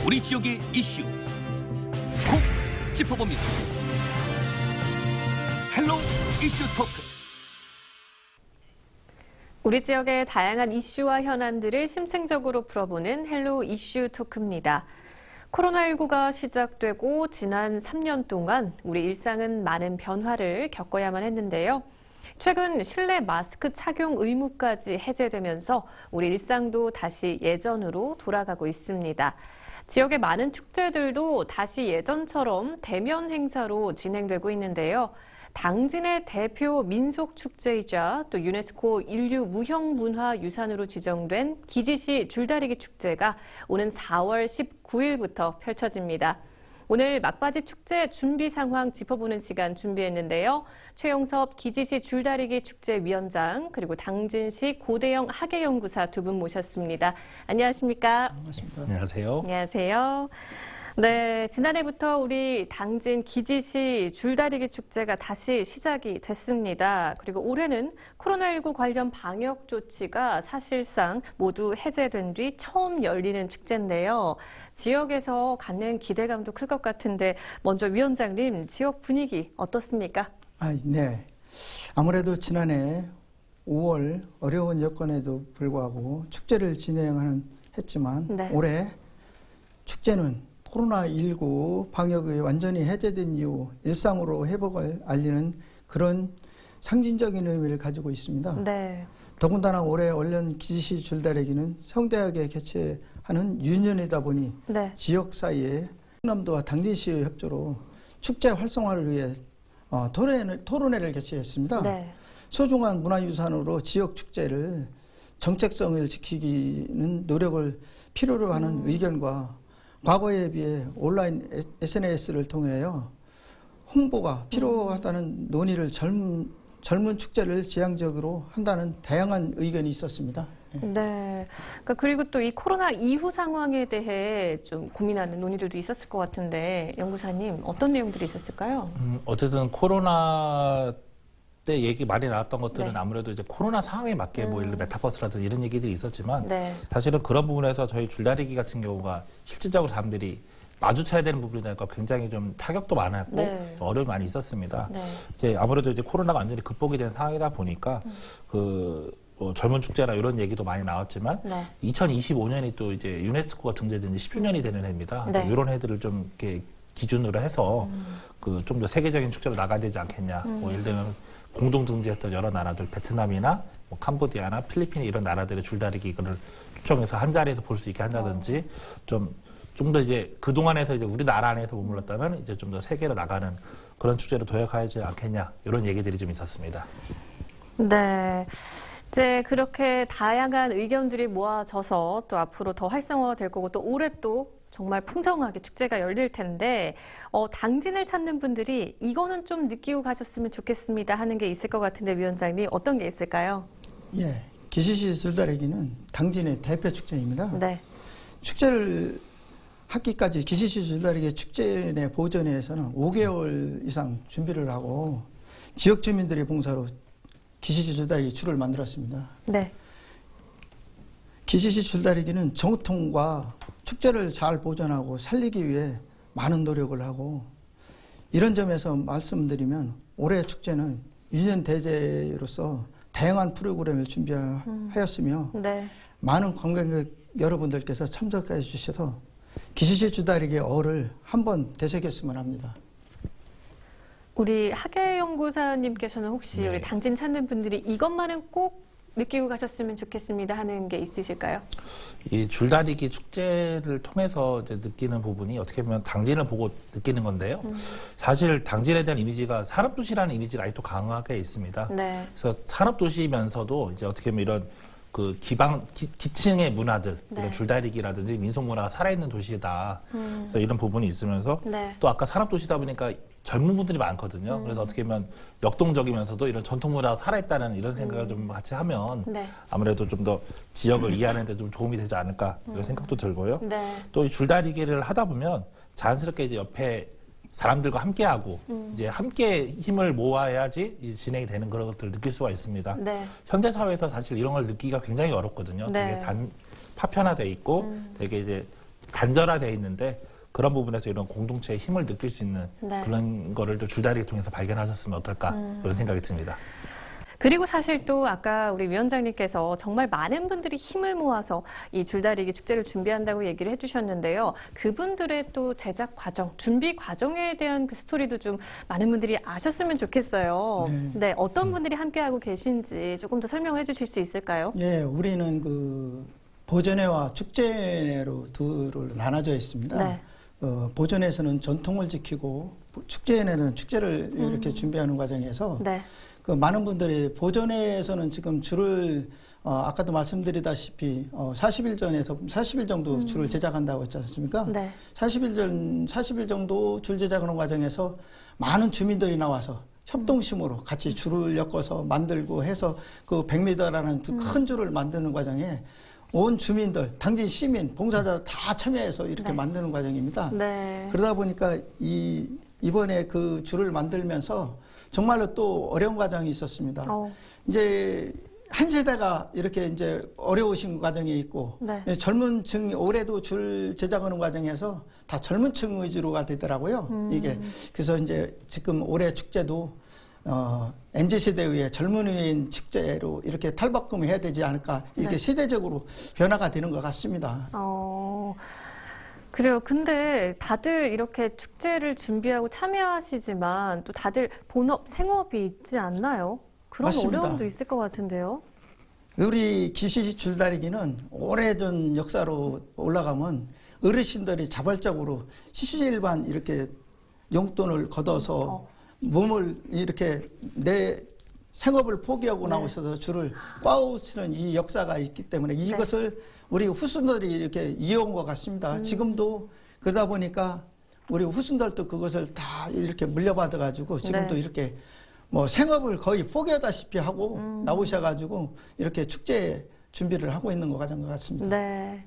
우리 지역의 이슈 콕 짚어봅니다. 헬로 이슈 토크. 우리 지역의 다양한 이슈와 현안들을 심층적으로 풀어보는 헬로 이슈 토크입니다. 코로나19가 시작되고 지난 3년 동안 우리 일상은 많은 변화를 겪어야만 했는데요. 최근 실내 마스크 착용 의무까지 해제되면서 우리 일상도 다시 예전으로 돌아가고 있습니다. 지역의 많은 축제들도 다시 예전처럼 대면 행사로 진행되고 있는데요. 당진의 대표 민속축제이자 또 유네스코 인류 무형문화유산으로 지정된 기지시 줄다리기 축제가 오는 4월 19일부터 펼쳐집니다. 오늘 막바지 축제 준비 상황 짚어보는 시간 준비했는데요. 최용섭 기지시 줄다리기 축제위원장 그리고 당진시 고대영 학예연구사 두 분 모셨습니다. 안녕하십니까? 반갑습니다. 안녕하세요. 안녕하세요. 네, 지난해부터 우리 당진 기지시 줄다리기 축제가 다시 시작이 됐습니다. 그리고 올해는 코로나19 관련 방역 조치가 사실상 모두 해제된 뒤 처음 열리는 축제인데요. 지역에서 갖는 기대감도 클 것 같은데 먼저 위원장님, 지역 분위기 어떻습니까? 네. 아무래도 지난해 5월 어려운 여건에도 불구하고 축제를 했지만 네. 올해 축제는 코로나19 방역이 완전히 해제된 이후 일상으로 회복을 알리는 그런 상징적인 의미를 가지고 있습니다. 네. 더군다나 올해 올연 기지시 줄다리기는 성대하게 개최하는 유년이다 보니 네. 지역 사이에 충남도와 당진시의 협조로 축제 활성화를 위해 토론회를 개최했습니다. 네. 소중한 문화유산으로 지역 축제를 정책성을 지키기는 노력을 필요로 하는 의견과 과거에 비해 온라인 SNS를 통해요 홍보가 필요하다는 논의를 젊은 축제를 지향적으로 한다는 다양한 의견이 있었습니다. 네. 그리고 또 이 코로나 이후 상황에 대해 좀 고민하는 논의들도 있었을 것 같은데 연구사님 어떤 내용들이 있었을까요? 어쨌든 코로나 때 얘기 많이 나왔던 것들은 네. 아무래도 이제 코로나 상황에 맞게 뭐 예를 들어 메타버스라든지 이런 얘기들이 있었지만 네. 사실은 그런 부분에서 저희 줄다리기 같은 경우가 실질적으로 사람들이 마주쳐야 되는 부분이니까 굉장히 좀 타격도 많았고 네. 어려움이 많이 있었습니다. 네. 이제 아무래도 이제 코로나가 완전히 극복이 된 상황이다 보니까 젊은 축제나 이런 얘기도 많이 나왔지만 네. 2025년이 또 이제 유네스코가 등재된 지 10주년이 되는 해입니다. 네. 이런 해들을 좀 이렇게 기준으로 해서 좀 더 세계적인 축제로 나가야 되지 않겠냐. 뭐 예를 들면 공동 등재했던 여러 나라들, 베트남이나 뭐 캄보디아나 필리핀 이런 나라들의 줄다리기 이거를 초청해서 한 자리에서 볼 수 있게 한다든지 좀 더 이제 그동안에서 이제 우리나라 안에서 머물렀다면 이제 좀 더 세계로 나가는 그런 축제로 도약하지 않겠냐. 이런 얘기들이 좀 있었습니다. 네. 이제 그렇게 다양한 의견들이 모아져서 또 앞으로 더 활성화가 될 거고 또 올해 또 정말 풍성하게 축제가 열릴 텐데 당진을 찾는 분들이 이거는 좀 느끼고 가셨으면 좋겠습니다 하는 게 있을 것 같은데 위원장님 어떤 게 있을까요? 예, 기지시 줄다리기는 당진의 대표 축제입니다. 네. 축제를 하기까지 기지시 줄다리기 축제 내 보전회에서는 5개월 이상 준비를 하고 지역 주민들의 봉사로 기지시 줄다리기 줄을 만들었습니다. 네. 기지시 줄다리기는 전통과 축제를 잘 보존하고 살리기 위해 많은 노력을 하고 이런 점에서 말씀드리면 올해 축제는 유년 대제로서 다양한 프로그램을 준비하였으며 네. 많은 관광객 여러분들께서 참석해 주셔서 기지시 줄다리기 어를 한번 되새겼으면 합니다. 우리 학예연구사님께서는 혹시 네. 우리 당진 찾는 분들이 이것만은 꼭 느끼고 가셨으면 좋겠습니다 하는 게 있으실까요? 이 줄다리기 축제를 통해서 이제 느끼는 부분이 어떻게 보면 당진을 보고 느끼는 건데요. 사실 당진에 대한 이미지가 산업도시라는 이미지가 아직도 강하게 있습니다. 네. 그래서 산업도시면서도 이제 어떻게 보면 이런 그 기층의 문화들, 네. 이런 줄다리기라든지 민속문화가 살아있는 도시다. 그래서 이런 부분이 있으면서 네. 또 아까 산업도시다 보니까 젊은 분들이 많거든요. 그래서 어떻게 보면 역동적이면서도 이런 전통문화가 살아있다는 이런 생각을 좀 같이 하면 네. 아무래도 좀 더 지역을 이해하는 데 좀 도움이 되지 않을까 이런 생각도 들고요. 네. 또 이 줄다리기를 하다 보면 자연스럽게 이제 옆에 사람들과 함께하고 이제 함께 힘을 모아야지 이제 진행이 되는 그런 것들을 느낄 수가 있습니다. 네. 현대 사회에서 사실 이런 걸 느끼기가 굉장히 어렵거든요. 네. 되게 파편화돼 있고 되게 이제 단절화되어 있는데 그런 부분에서 이런 공동체의 힘을 느낄 수 있는 네. 그런 거를 또 줄다리기 통해서 발견하셨으면 어떨까 그런 생각이 듭니다. 그리고 사실 또 아까 우리 위원장님께서 정말 많은 분들이 힘을 모아서 이 줄다리기 축제를 준비한다고 얘기를 해주셨는데요. 그분들의 또 제작 과정, 준비 과정에 대한 그 스토리도 좀 많은 분들이 아셨으면 좋겠어요. 네, 어떤 분들이 함께하고 계신지 조금 더 설명을 해주실 수 있을까요? 예, 우리는 그 보전회와 축제회로 둘을 나눠져 있습니다. 네. 보전회에서는 전통을 지키고 축제회는 축제를 이렇게 준비하는 과정에서 네. 그 많은 분들이 보전회에서는 지금 줄을 아까도 말씀드리다시피 40일 전에서 40일 정도 줄을 제작한다고 했지 않습니까? 네. 40일 정도 줄 제작하는 과정에서 많은 주민들이 나와서 협동심으로 같이 줄을 엮어서 만들고 해서 그 100m라는 큰 줄을 만드는 과정에 온 주민들, 당진 시민, 봉사자 다 참여해서 이렇게 네. 만드는 과정입니다. 네. 그러다 보니까 이번에 그 줄을 만들면서 정말로 또 어려운 과정이 있었습니다. 이제 한 세대가 이렇게 이제 어려우신 과정이 있고 네. 젊은 층이 올해도 줄 제작하는 과정에서 다 젊은 층 위주로가 되더라고요. 이게 그래서 이제 지금 올해 축제도 MZ세대의 젊은이인 축제로 이렇게 탈바꿈해야 되지 않을까 이렇게 네. 세대적으로 변화가 되는 것 같습니다. 그래요. 근데 다들 이렇게 축제를 준비하고 참여하시지만 또 다들 본업, 생업이 있지 않나요? 그런 맞습니다. 어려움도 있을 것 같은데요. 우리 기시 줄다리기는 오래전 역사로 올라가면 어르신들이 자발적으로 시수일반 이렇게 용돈을 걷어서 몸을 이렇게 내 생업을 포기하고 네. 나오셔서 줄을 꽈우치는 이 역사가 있기 때문에 이것을 우리 후손들이 이렇게 이어온 것 같습니다. 지금도 그러다 보니까 우리 후손들도 그것을 다 이렇게 물려받아가지고 지금도 네. 이렇게 뭐 생업을 거의 포기하다시피 하고 나오셔가지고 이렇게 축제 준비를 하고 있는 것 같습니다. 네.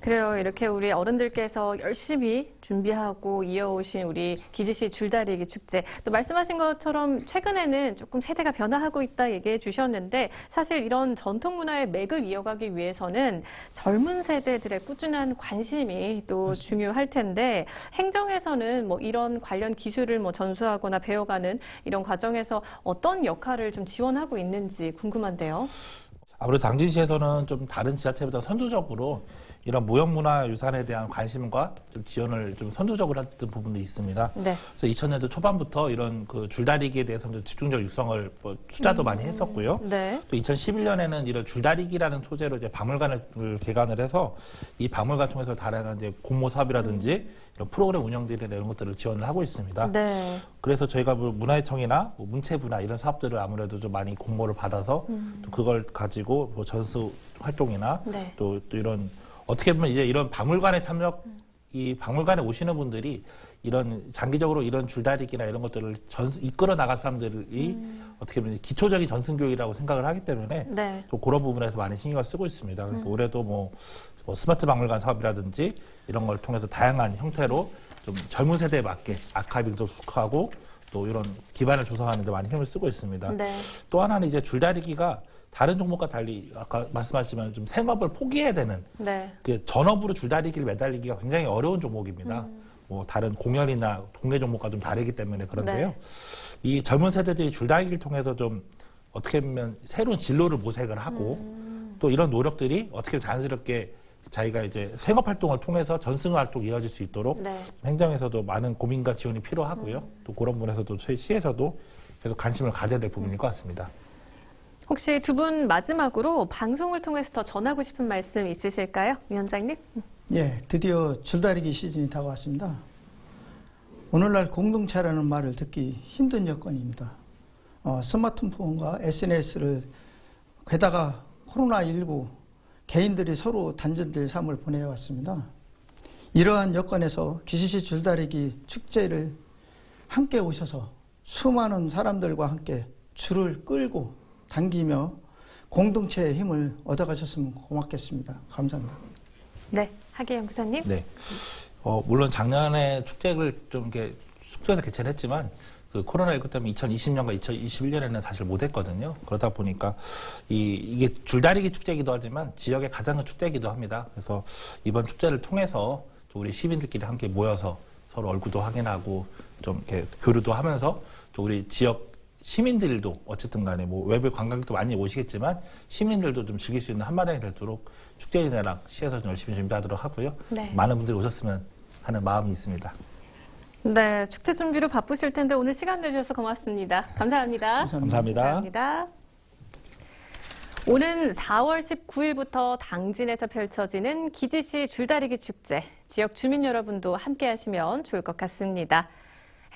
그래요. 이렇게 우리 어른들께서 열심히 준비하고 이어오신 우리 기지시 줄다리기 축제. 또 말씀하신 것처럼 최근에는 조금 세대가 변화하고 있다 얘기해 주셨는데 사실 이런 전통 문화의 맥을 이어가기 위해서는 젊은 세대들의 꾸준한 관심이 또 중요할 텐데 행정에서는 뭐 이런 관련 기술을 뭐 전수하거나 배워가는 이런 과정에서 어떤 역할을 좀 지원하고 있는지 궁금한데요. 아무래도 당진시에서는 좀 다른 지자체보다 선두적으로 이런 무형문화유산에 대한 관심과 좀 지원을 좀 선두적으로 했던 부분도 있습니다. 네. 그래서 2000년도 초반부터 이런 그 줄다리기에 대해서 좀 집중적 육성을 투자도 많이 했었고요. 네. 또 2011년에는 이런 줄다리기라는 소재로 이제 박물관을 개관을 해서 이 박물관 통해서 다양한 이제 공모 사업이라든지 이런 프로그램 운영들이나 이런 것들을 지원을 하고 있습니다. 네. 그래서 저희가 뭐 문화유청이나 뭐 문체부나 이런 사업들을 아무래도 좀 많이 공모를 받아서 또 그걸 가지고 뭐 전수 활동이나 네. 또 이런 어떻게 보면 이제 이런 박물관에 참여, 이 박물관에 오시는 분들이 이런 장기적으로 이런 줄다리기나 이런 것들을 이끌어 나갈 사람들이 어떻게 보면 기초적인 전승교육이라고 생각을 하기 때문에 네. 또 그런 부분에서 많이 신경을 쓰고 있습니다. 그래서 올해도 뭐 스마트 박물관 사업이라든지 이런 걸 통해서 다양한 형태로 좀 젊은 세대에 맞게 아카이빙도 수하고 또 이런 기반을 조성하는 데 많이 힘을 쓰고 있습니다. 네. 또 하나는 이제 줄다리기가 다른 종목과 달리 아까 말씀하셨지만 좀 생업을 포기해야 되는 네. 그 전업으로 줄다리기를 매달리기가 굉장히 어려운 종목입니다. 뭐 다른 공연이나 동네 종목과 좀 다르기 때문에 그런데요. 네. 이 젊은 세대들이 줄다리기를 통해서 좀 어떻게 보면 새로운 진로를 모색을 하고 또 이런 노력들이 어떻게 자연스럽게 자기가 이제 생업 활동을 통해서 전승 활동이 이어질 수 있도록 네. 행정에서도 많은 고민과 지원이 필요하고요. 또 그런 부분에서도 저희 시에서도 계속 관심을 가져야 될 부분일 것 같습니다. 혹시 두 분 마지막으로 방송을 통해서 더 전하고 싶은 말씀 있으실까요? 위원장님? 예, 드디어 줄다리기 시즌이 다가왔습니다. 오늘날 공동체라는 말을 듣기 힘든 여건입니다. 스마트폰과 SNS를 게다가 코로나19 개인들이 서로 단절될 삶을 보내왔습니다. 이러한 여건에서 기시시 줄다리기 축제를 함께 오셔서 수많은 사람들과 함께 줄을 끌고 당기며 공동체의 힘을 얻어가셨으면 고맙겠습니다. 감사합니다. 네, 하기영 부사님. 네. 물론 작년에 축제를 좀 이렇게 숙소에서 개최를 했지만 그 코로나19 때문에 2020년과 2021년에는 사실 못했거든요. 그러다 보니까 이게 줄다리기 축제이기도 하지만 지역의 가장 큰 축제이기도 합니다. 그래서 이번 축제를 통해서 또 우리 시민들끼리 함께 모여서 서로 얼굴도 확인하고 좀 이렇게 교류도 하면서 또 우리 지역 시민들도 어쨌든 간에 뭐 외부 관광객도 많이 오시겠지만 시민들도 좀 즐길 수 있는 한마당이 되도록 축제인회랑 시에서 좀 열심히 준비하도록 하고요. 네. 많은 분들이 오셨으면 하는 마음이 있습니다. 네, 축제 준비로 바쁘실 텐데 오늘 시간 내주셔서 고맙습니다. 감사합니다. 감사합니다. 감사합니다. 오는 4월 19일부터 당진에서 펼쳐지는 기지시 줄다리기 축제. 지역 주민 여러분도 함께 하시면 좋을 것 같습니다.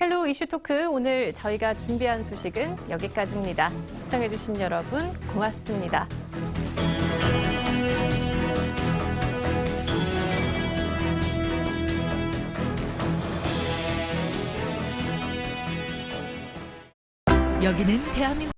헬로 이슈 토크 오늘 저희가 준비한 소식은 여기까지입니다. 시청해주신 여러분 고맙습니다. 여기는 대한민국